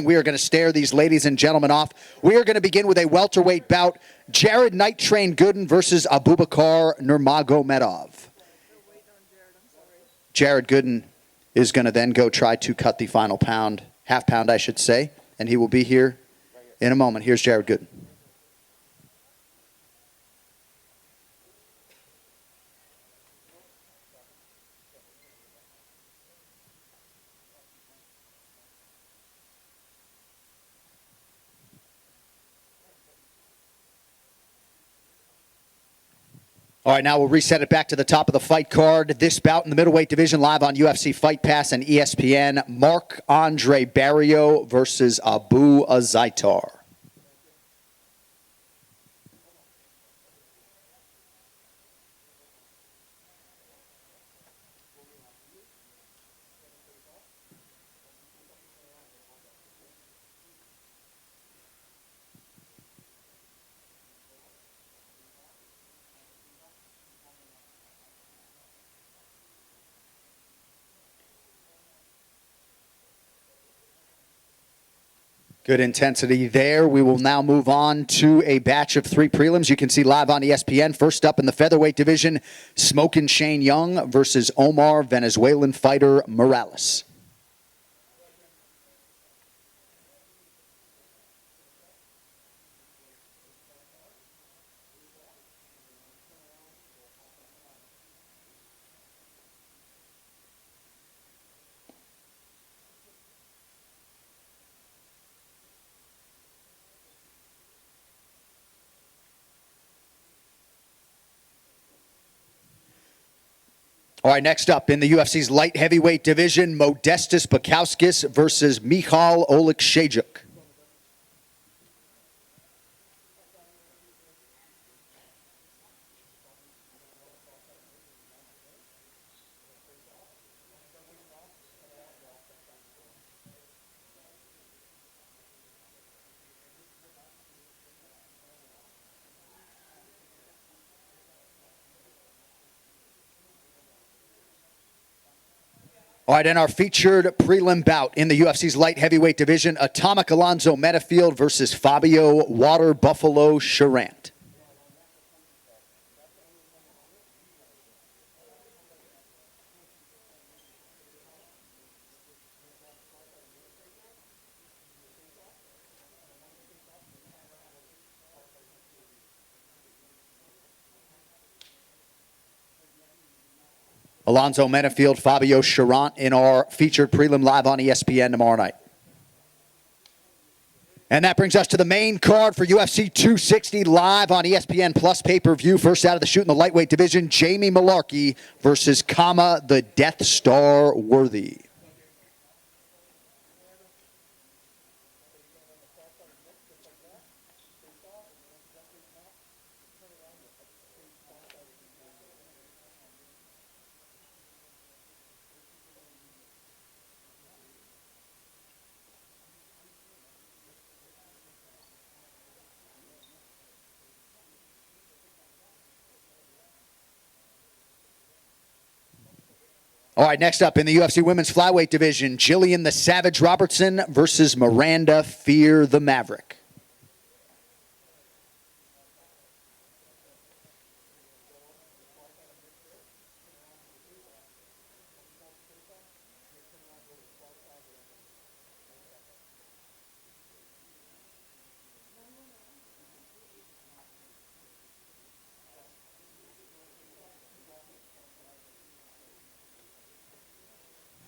We are going to stare these ladies and gentlemen off. We are going to begin with a welterweight bout. Jared Night Train Gooden versus Abubakar Nurmagomedov. Jared Gooden is going to then go try to cut the final pound, half pound I should say, and he will be here in a moment. Here's Jared Gooden. All right, now we'll reset it back to the top of the fight card. This bout in the middleweight division live on UFC Fight Pass and ESPN. Marc-Andre Barriault versus Abu Azaitar. Good intensity there. We will now move on to a batch of 3 prelims you can see live on ESPN. First up in the featherweight division, Smokin' Shane Young versus Omar Venezuelan fighter Morales. All right, next up in the UFC's light heavyweight division, Modestas Bukauskas versus Michal Oleksiejczuk. All right, in our featured prelim bout in the UFC's light heavyweight division, Atomic Alonzo Metafield versus Fabio Water Buffalo Charant. Alonzo Metafield, Fabio Charant in our featured prelim live on ESPN tomorrow night. And that brings us to the main card for UFC 260 live on ESPN Plus pay-per-view. First out of the chute in the lightweight division, Jamie Malarkey versus Kama the Death Star Worthy. All right, next up in the UFC women's flyweight division, Jillian the Savage Robertson versus Miranda Fear the Maverick.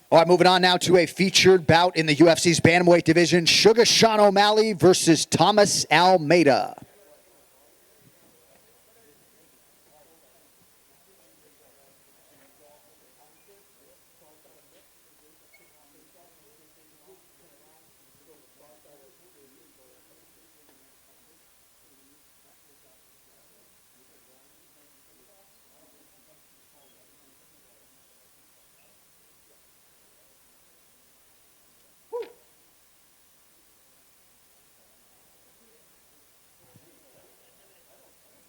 All right, moving on now to a featured bout in the UFC's bantamweight division, Sugar Sean O'Malley versus Thomas Almeida.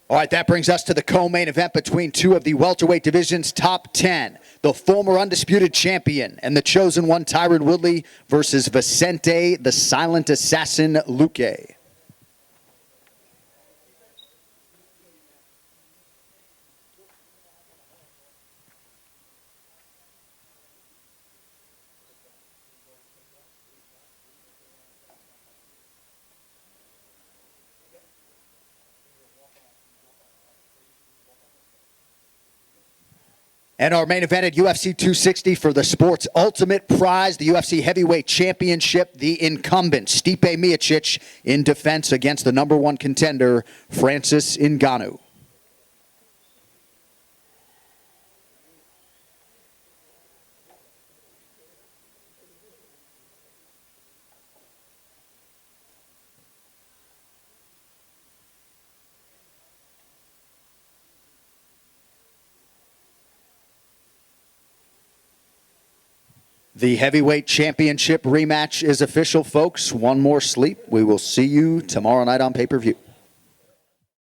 All right, that brings us to the co-main event between two of the welterweight division's top 10. The former undisputed champion and the chosen one, Tyron Woodley, versus Vicente, the silent assassin, Luque. And our main event at UFC 260 for the sport's ultimate prize, the UFC Heavyweight Championship, the incumbent Stipe Miocic in defense against the #1 contender, Francis Ngannou. The heavyweight championship rematch is official, folks. One more sleep. We will see you tomorrow night on pay-per-view.